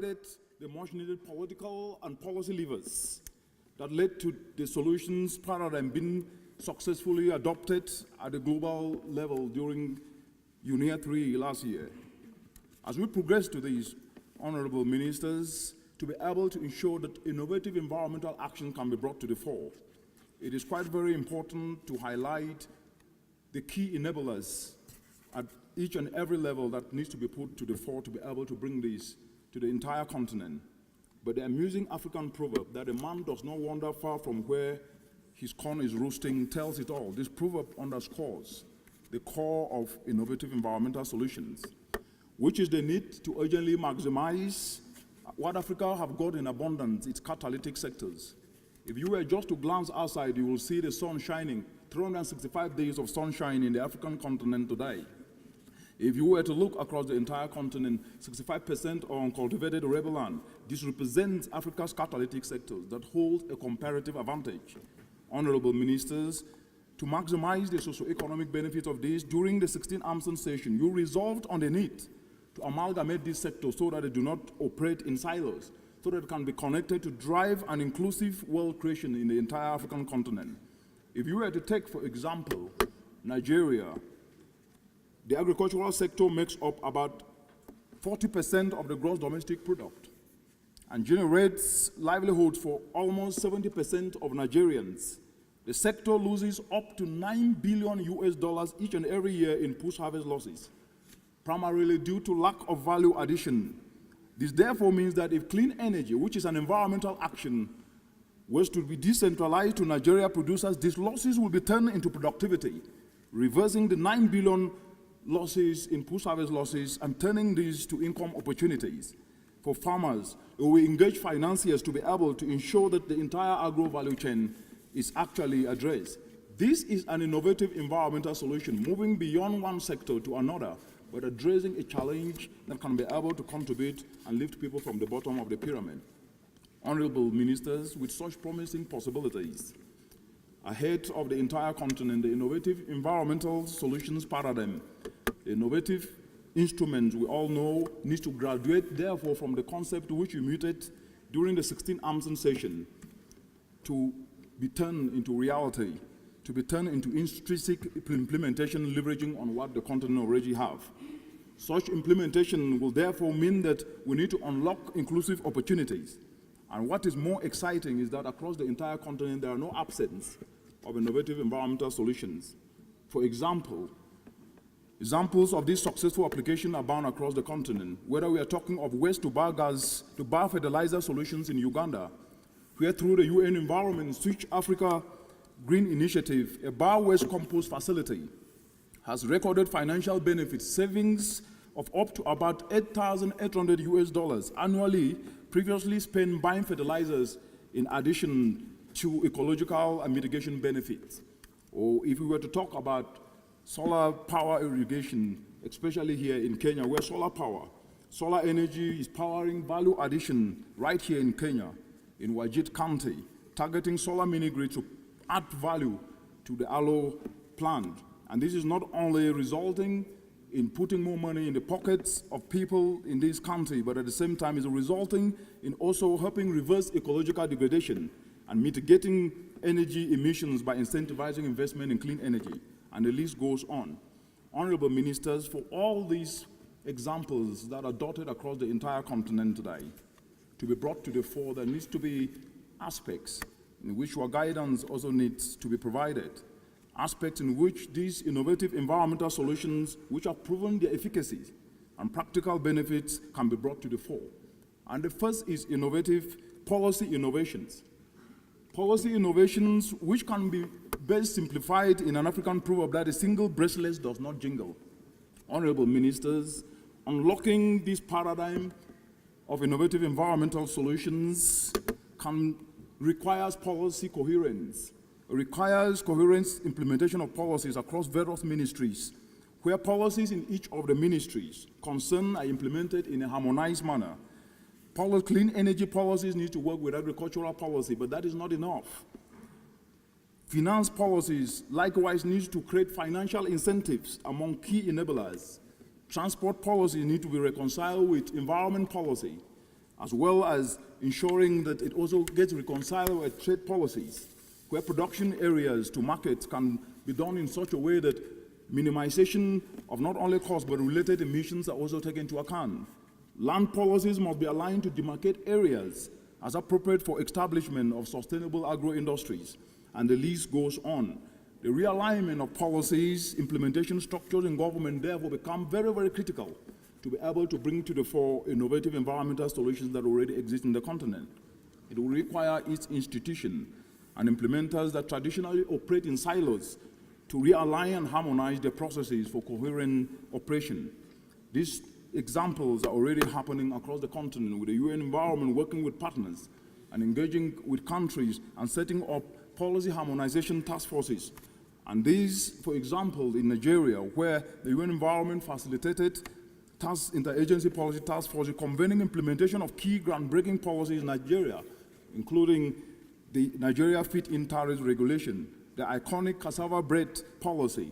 the much-needed political and policy levers that led to the solutions paradigm being successfully adopted at the global level during UNEA 3 last year. As we progress to these, honorable ministers, to be able to ensure that innovative environmental action can be brought to the fore, it is quite very important to highlight the key enablers at each and every level that needs to be put to the fore to be able to bring this to the entire continent. But the amusing African proverb that a man does not wander far from where his corn is roasting tells it all. This proverb underscores the core of innovative environmental solutions, which is the need to urgently maximize what Africa have got in abundance, its catalytic sectors. If you were just to glance outside, you will see the sun shining, 365 days of sunshine in the African continent today. If you were to look across the entire continent, 65% are uncultivated arable land. This represents Africa's catalytic sectors that hold a comparative advantage. Honorable ministers, to maximize the socio-economic benefits of this, during the 16th AMSON session, you resolved on the need to amalgamate these sectors so that they do not operate in silos, so that it can be connected to drive an inclusive wealth creation in the entire African continent. If you were to take, for example, Nigeria, the agricultural sector makes up about 40% of the gross domestic product and generates livelihoods for almost 70% of Nigerians. The sector loses up to $9 billion each and every year in post-harvest losses, primarily due to lack of value addition. This therefore means that if clean energy, which is an environmental action, was to be decentralized to Nigeria producers, these losses will be turned into productivity, reversing the $9 billion losses in post-harvest losses and turning these to income opportunities for farmers who will engage financiers to be able to ensure that the entire agro value chain is actually addressed. This is an innovative environmental solution, moving beyond one sector to another, but addressing a challenge that can be able to contribute and lift people from the bottom of the pyramid. Honorable ministers, with such promising possibilities ahead of the entire continent, the innovative environmental solutions paradigm, the innovative instruments we all know needs to graduate, therefore, from the concept which we muted during the 16th AMSON session to be turned into reality, to be turned into intrinsic implementation, leveraging on what the continent already have. Such implementation will therefore mean that we need to unlock inclusive opportunities. And what is more exciting is that across the entire continent, there are no absence of innovative environmental solutions. For example, examples of this successful application abound across the continent, whether we are talking of waste to biogas to biofertilizer solutions in Uganda, where through the UN Environment Switch Africa Green Initiative, a bio-waste compost facility has recorded financial benefits, savings of up to about $8,800 annually, previously spent buying fertilizers in addition to ecological and mitigation benefits. Or if we were to talk about solar power irrigation, especially here in Kenya, where solar energy is powering value addition right here in Kenya, in Wajir County, targeting solar mini-grid to add value to the aloe plant. And this is not only resulting in putting more money in the pockets of people in this country, but at the same time is resulting in also helping reverse ecological degradation and mitigating energy emissions by incentivizing investment in clean energy. And the list goes on. Honorable ministers, for all these examples that are dotted across the entire continent today, to be brought to the fore, there needs to be aspects in which our guidance also needs to be provided. Aspects in which these innovative environmental solutions, which have proven their efficacy and practical benefits, can be brought to the fore. And the first is innovative policy innovations. Policy innovations which can be best simplified in an African proverb that a single bracelet does not jingle. Honorable ministers, unlocking this paradigm of innovative environmental solutions requires policy coherence. It requires coherent implementation of policies across various ministries, where policies in each of the ministries concerned are implemented in a harmonized manner. Clean energy policies need to work with agricultural policy, but that is not enough. Finance policies likewise need to create financial incentives among key enablers. Transport policies need to be reconciled with environment policy. as well as ensuring that it also gets reconciled with trade policies, where production areas to markets can be done in such a way that minimization of not only costs but related emissions are also taken into account. Land policies must be aligned to demarcate areas as appropriate for establishment of sustainable agro-industries, and the list goes on. The realignment of policies, implementation structures in government therefore become very, very critical to be able to bring to the fore innovative environmental solutions that already exist in the continent. It will require its institution and implementers that traditionally operate in silos to realign and harmonize their processes for coherent operation. These examples are already happening across the continent, with the UN environment working with partners and engaging with countries and setting up policy harmonization task forces. And these, for example, in Nigeria, where the UN environment facilitated interagency policy task force convening implementation of key groundbreaking policies in Nigeria, including the Nigeria Feed-in Tariff Regulation, the iconic cassava bread policy,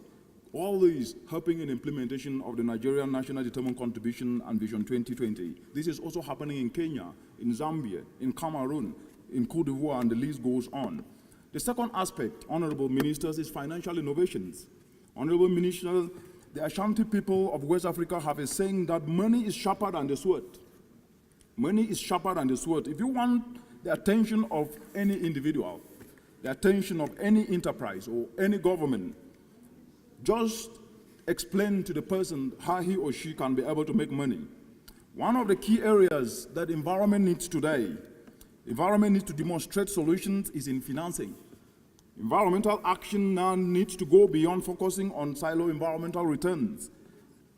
all these helping in implementation of the Nigerian National Determined Contribution and Vision 2020. This is also happening in Kenya, in Zambia, in Cameroon, in Cote d'Ivoire, and the list goes on. The second aspect, honorable ministers, is financial innovations. Honorable ministers, the Ashanti people of West Africa have a saying that money is sharper than the sword. Money is sharper than the sword. If you want the attention of any individual, the attention of any enterprise or any government, just explain to the person how he or she can be able to make money. One of the key areas that environment needs today, environment needs to demonstrate solutions, is in financing. Environmental action now needs to go beyond focusing on silo environmental returns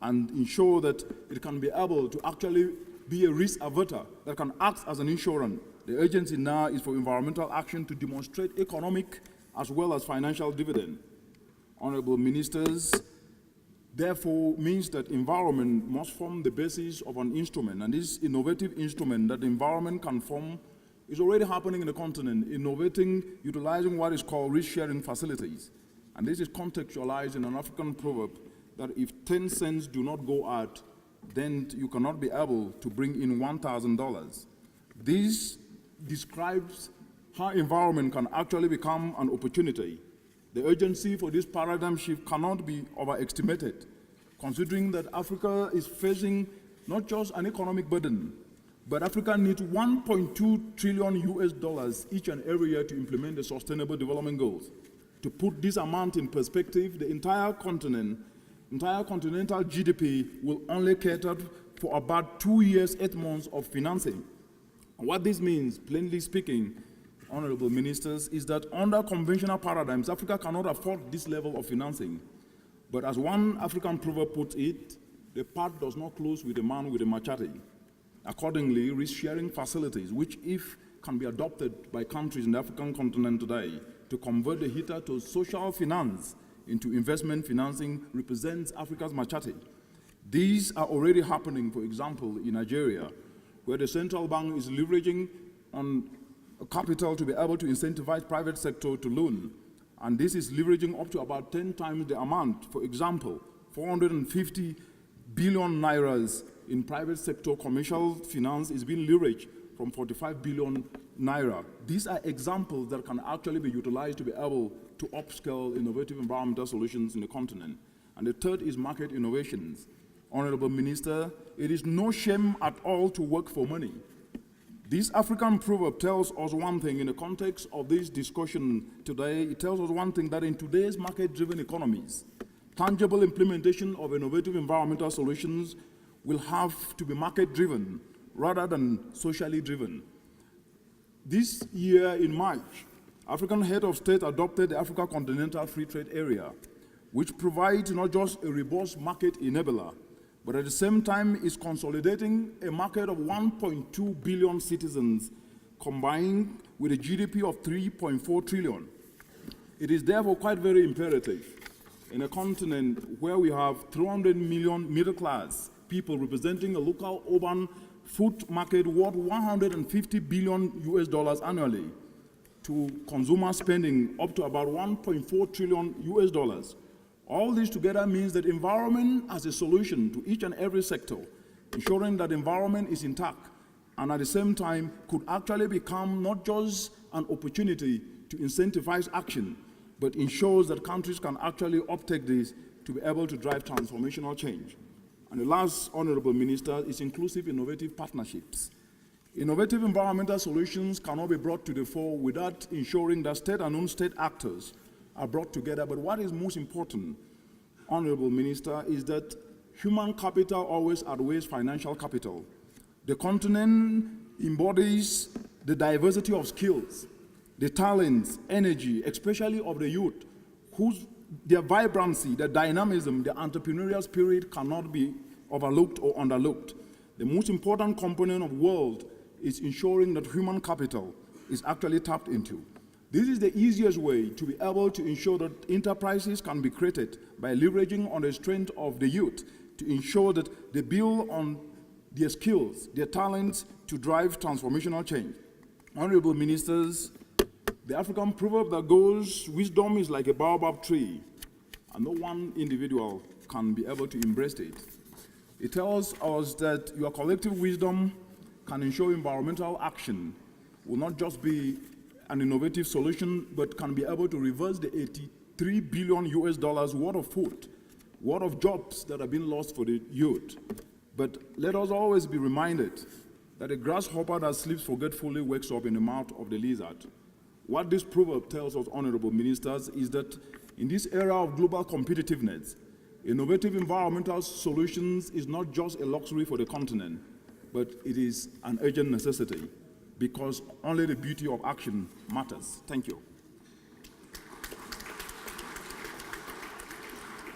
and ensure that it can be able to actually be a risk averter that can act as an insurance. The urgency now is for environmental action to demonstrate economic as well as financial dividend. Honorable ministers, therefore means that environment must form the basis of an instrument, and this innovative instrument that the environment can form is already happening in the continent, innovating, utilizing what is called risk-sharing facilities. And this is contextualized in an African proverb that if 10 cents do not go out, then you cannot be able to bring in $1,000. This describes how environment can actually become an opportunity. The urgency for this paradigm shift cannot be overestimated, considering that Africa is facing not just an economic burden, but Africa needs $1.2 trillion each and every year to implement the Sustainable Development Goals. To put this amount in perspective, the entire continental GDP will only cater for about 2 years, 8 months of financing. What this means, plainly speaking, honorable ministers, is that under conventional paradigms, Africa cannot afford this level of financing. But as one African proverb puts it, the path does not close with a man with a machete. Accordingly, risk-sharing facilities, which if can be adopted by countries in the African continent today to convert the heater to social finance into investment financing, represents Africa's machete. These are already happening, for example, in Nigeria, where the central bank is leveraging on capital to be able to incentivize private sector to loan. And this is leveraging up to about 10 times the amount. For example, 450 billion nairas in private sector commercial finance is being leveraged from 45 billion naira. These are examples that can actually be utilized to be able to upscale innovative environmental solutions in the continent. And the third is market innovations. Honorable Minister, it is no shame at all to work for money. This African proverb tells us one thing in the context of this discussion today. It tells us one thing, that in today's market-driven economies, tangible implementation of innovative environmental solutions will have to be market-driven rather than socially driven. This year in March, African head of state adopted the Africa Continental Free Trade Area, which provides not just a robust market enabler, but at the same time is consolidating a market of 1.2 billion citizens combined with a GDP of 3.4 trillion. It is therefore quite very imperative in a continent where we have 300 million middle class people representing a local urban food market worth $150 billion annually to consumer spending up to about $1.4 trillion. All this together means that environment as a solution to each and every sector, ensuring that environment is intact and at the same time could actually become not just an opportunity to incentivize action, but ensures that countries can actually uptake this to be able to drive transformational change. And the last, Honorable Minister, is inclusive innovative partnerships. Innovative environmental solutions cannot be brought to the fore without ensuring that state and non-state actors are brought together. But what is most important, Honorable Minister, is that human capital always outweighs financial capital. The continent embodies the diversity of skills, the talents, energy, especially of the youth, their vibrancy, their dynamism, their entrepreneurial spirit cannot be overlooked or underlooked. The most important component of world is ensuring that human capital is actually tapped into. This is the easiest way to be able to ensure that enterprises can be created by leveraging on the strength of the youth to ensure that they build on their skills, their talents to drive transformational change. Honorable Ministers, the African proverb that goes, wisdom is like a baobab tree, and no one individual can be able to embrace it. It tells us that your collective wisdom can ensure environmental action will not just be an innovative solution, but can be able to reverse the $83 billion worth of food, worth of jobs that have been lost for the youth. But let us always be reminded that a grasshopper that sleeps forgetfully wakes up in the mouth of the lizard. What this proverb tells us, Honorable Ministers, is that in this era of global competitiveness, innovative environmental solutions is not just a luxury for the continent, but it is an urgent necessity because only the beauty of action matters. Thank you.